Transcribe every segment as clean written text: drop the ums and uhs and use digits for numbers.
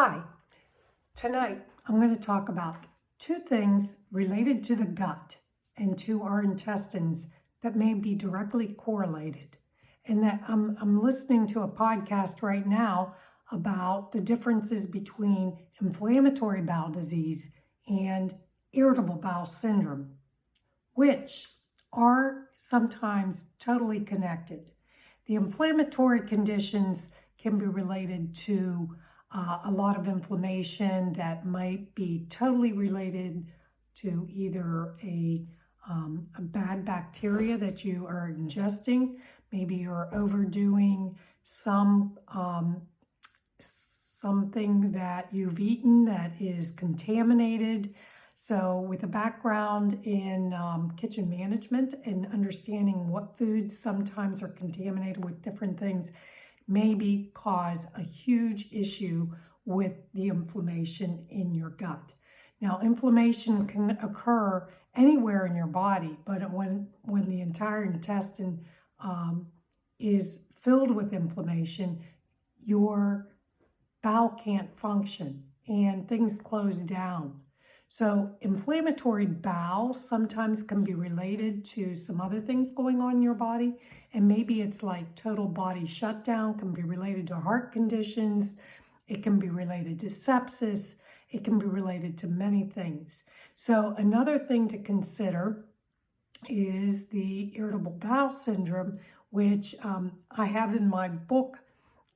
Hi, tonight I'm going to talk about two things related to the gut and to our intestines that may be directly correlated. And that I'm listening to a podcast right now about the differences between inflammatory bowel disease and irritable bowel syndrome, which are sometimes totally connected. The inflammatory conditions can be related to a lot of inflammation that might be totally related to either a bad bacteria that you are ingesting. Maybe you're overdoing something that you've eaten that is contaminated. So with a background in kitchen management and understanding what foods sometimes are contaminated with different things, maybe cause a huge issue with the inflammation in your gut. Now, inflammation can occur anywhere in your body, but when the entire intestine is filled with inflammation, your bowel can't function and things close down. So inflammatory bowel sometimes can be related to some other things going on in your body. And maybe it's like total body shutdown, can be related to heart conditions. It can be related to sepsis. It can be related to many things. So another thing to consider is the irritable bowel syndrome, which I have in my book,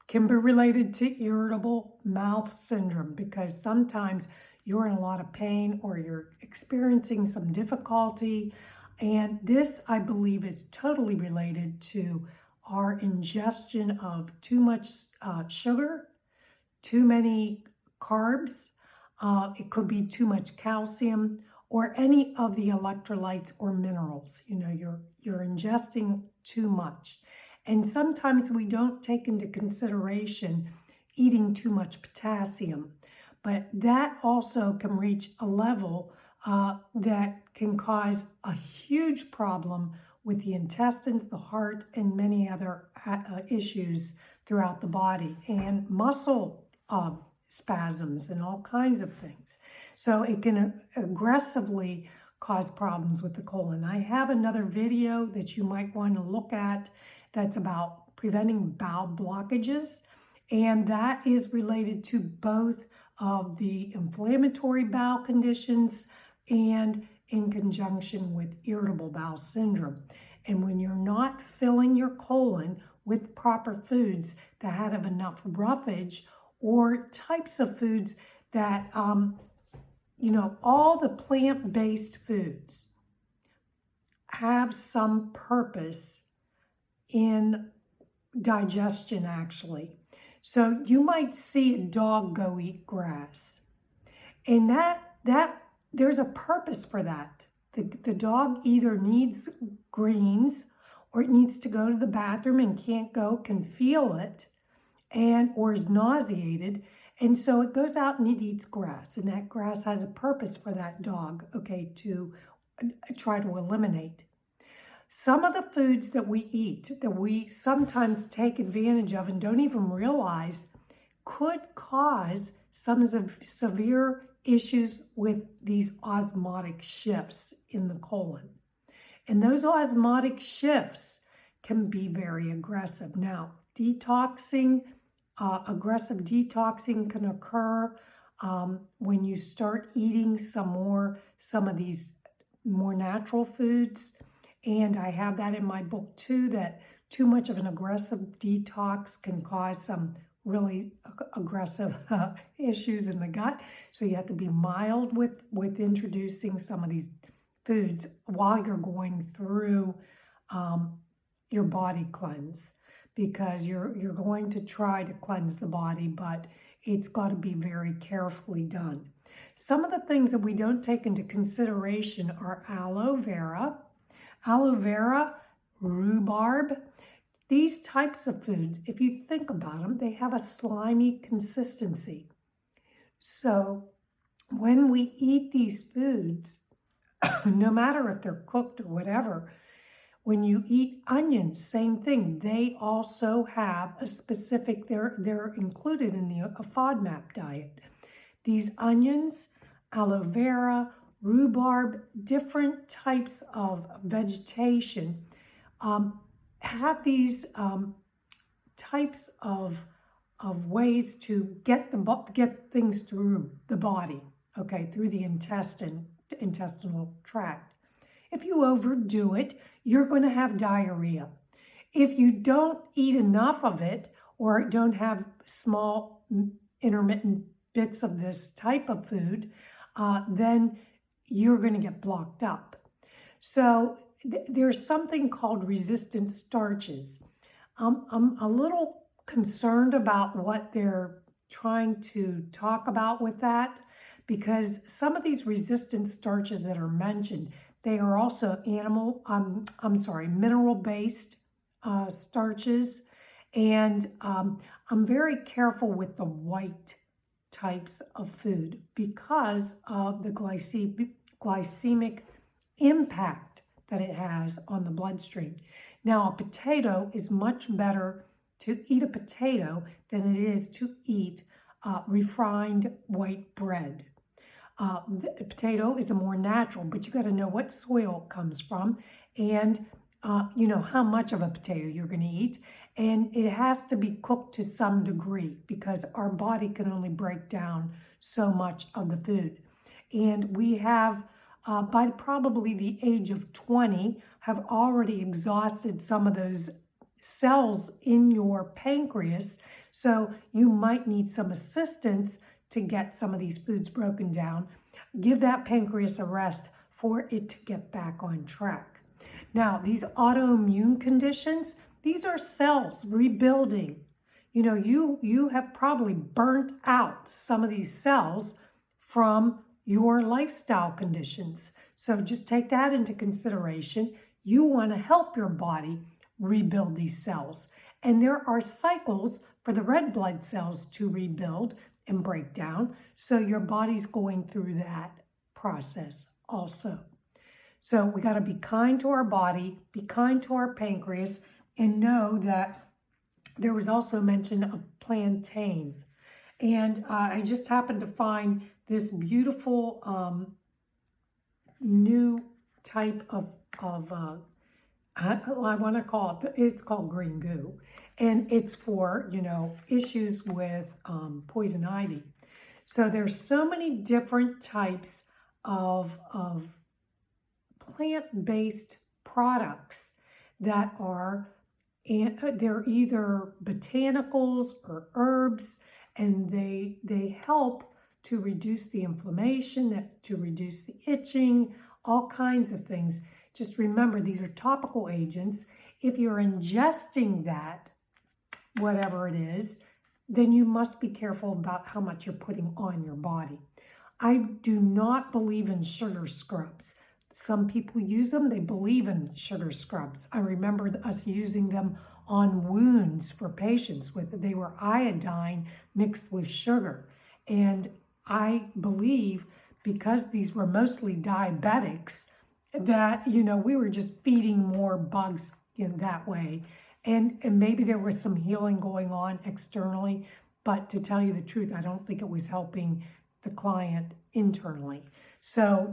can be related to irritable mouth syndrome, because sometimes you're in a lot of pain or you're experiencing some difficulty. And this, I believe, is totally related to our ingestion of too much sugar, too many carbs. It could be too much calcium or any of the electrolytes or minerals. You know, you're ingesting too much. And sometimes we don't take into consideration eating too much potassium. But that also can reach a level that can cause a huge problem with the intestines, the heart, and many other issues throughout the body, and muscle spasms and all kinds of things. So it can aggressively cause problems with the colon. I have another video that you might want to look at that's about preventing bowel blockages, and that is related to both of the inflammatory bowel conditions and in conjunction with irritable bowel syndrome. And when you're not filling your colon with proper foods that have enough roughage, or types of foods that, all the plant-based foods have some purpose in digestion, actually. So you might see a dog go eat grass, and that there's a purpose for that. The dog either needs greens, or it needs to go to the bathroom and can't go, can feel it, or is nauseated, and so it goes out and it eats grass, and that grass has a purpose for that dog, to try to eliminate. Some of the foods that we eat, that we sometimes take advantage of and don't even realize, could cause some severe issues with these osmotic shifts in the colon. And those osmotic shifts can be very aggressive. Now, aggressive detoxing can occur when you start eating some of these more natural foods. And I have that in my book too, that too much of an aggressive detox can cause some really aggressive issues in the gut. So you have to be mild with introducing some of these foods while you're going through your body cleanse, because you're going to try to cleanse the body, but it's got to be very carefully done. Some of the things that we don't take into consideration are aloe vera, rhubarb. These types of foods, if you think about them, they have a slimy consistency. So when we eat these foods, no matter if they're cooked or whatever, When you eat onions, same thing. They also have a specific, they're included in the FODMAP diet. These onions, aloe vera, rhubarb, different types of vegetation have these types of ways to get things through the body, okay, through the intestinal tract. If you overdo it, you're going to have diarrhea. If you don't eat enough of it or don't have small intermittent bits of this type of food, then you're going to get blocked up. So there's something called resistant starches. I'm a little concerned about what they're trying to talk about with that, because some of these resistant starches that are mentioned, they are also mineral-based starches, and I'm very careful with the white types of food because of the glycemic impact that it has on the bloodstream. Now, a potato is much better to eat a potato than it is to eat refined white bread. The potato is a more natural, but you got to know what soil it comes from and how much of a potato you're going to eat. And it has to be cooked to some degree because our body can only break down so much of the food. And we have, by probably the age of 20, have already exhausted some of those cells in your pancreas. So you might need some assistance to get some of these foods broken down. Give that pancreas a rest for it to get back on track. Now, these autoimmune conditions, these are cells rebuilding. You have probably burnt out some of these cells from your lifestyle conditions. So just take that into consideration. You want to help your body rebuild these cells. And there are cycles for the red blood cells to rebuild and break down. So your body's going through that process also. So we got to be kind to our body, be kind to our pancreas, and know that there was also mention of plantain. And I just happened to find this beautiful new type of I want to call it's called green goo. And it's for, issues with poison ivy. So there's so many different types of plant-based products that are, they're either botanicals or herbs, and they help to reduce the inflammation, to reduce the itching, all kinds of things. Just remember, these are topical agents. If you're ingesting that, whatever it is, then you must be careful about how much you're putting on your body. I do not believe in sugar scrubs. Some people use them. They believe in sugar scrubs. I remember us using them on wounds for patients they were iodine mixed with sugar. And I believe, because these were mostly diabetics, that, we were just feeding more bugs in that way. And maybe there was some healing going on externally, but to tell you the truth, I don't think it was helping the client internally. So,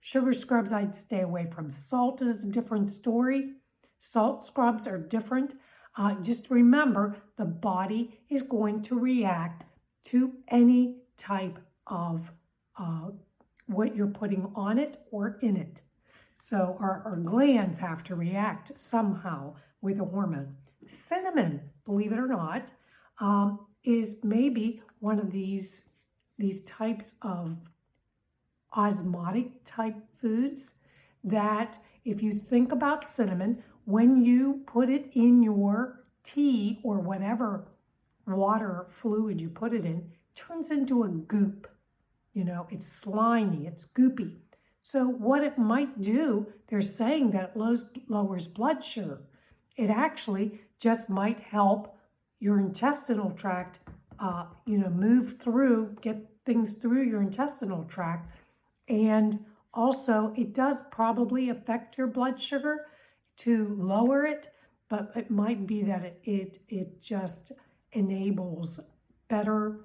sugar scrubs I'd stay away from. Salt is a different story. Salt scrubs are different. Just remember, the body is going to react to any type of what you're putting on it or in it. So our glands have to react somehow with a hormone. Cinnamon, believe it or not, is maybe one of these types of osmotic type foods that, if you think about cinnamon, when you put it in your tea or whatever water fluid you put it in, it turns into a goop. It's slimy, it's goopy. So what it might do, they're saying that it lowers blood sugar. It actually just might help your intestinal tract, move through, get things through your intestinal tract. And also, it does probably affect your blood sugar to lower it, but it might be that it just enables better,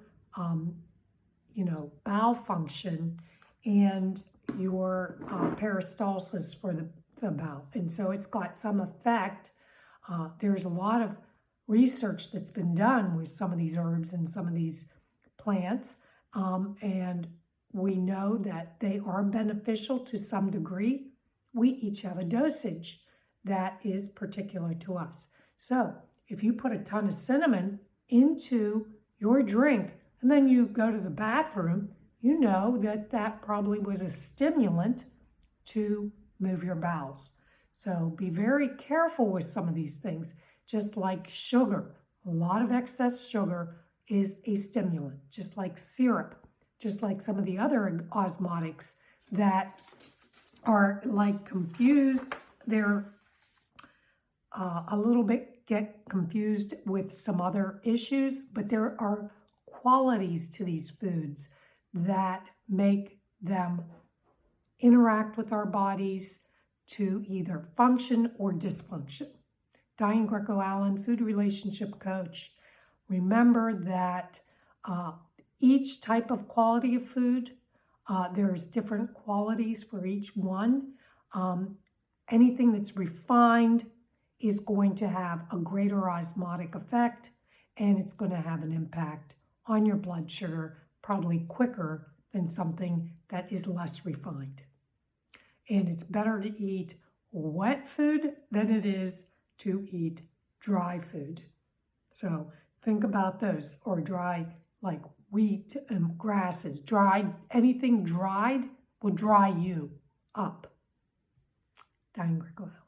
bowel function and your peristalsis for the bowel. And so it's got some effect. There's a lot of research that's been done with some of these herbs and some of these plants, and we know that they are beneficial to some degree. We each have a dosage that is particular to us. So if you put a ton of cinnamon into your drink and then you go to the bathroom, you know that that probably was a stimulant to move your bowels. So be very careful with some of these things, just like sugar. A lot of excess sugar is a stimulant, just like syrup, just like some of the other osmotics that are like confused. They're a little bit get confused with some other issues, but there are qualities to these foods that make them interact with our bodies to either function or dysfunction. Diane Greco-Allen, food relationship coach. Remember that each type of quality of food, there's different qualities for each one. Anything that's refined is going to have a greater osmotic effect, and it's going to have an impact on your blood sugar probably quicker than something that is less refined. And it's better to eat wet food than it is to eat dry food. So think about those, or dry, like wheat and grasses. Dried, anything dried will dry you up. Diane Greco-Allen.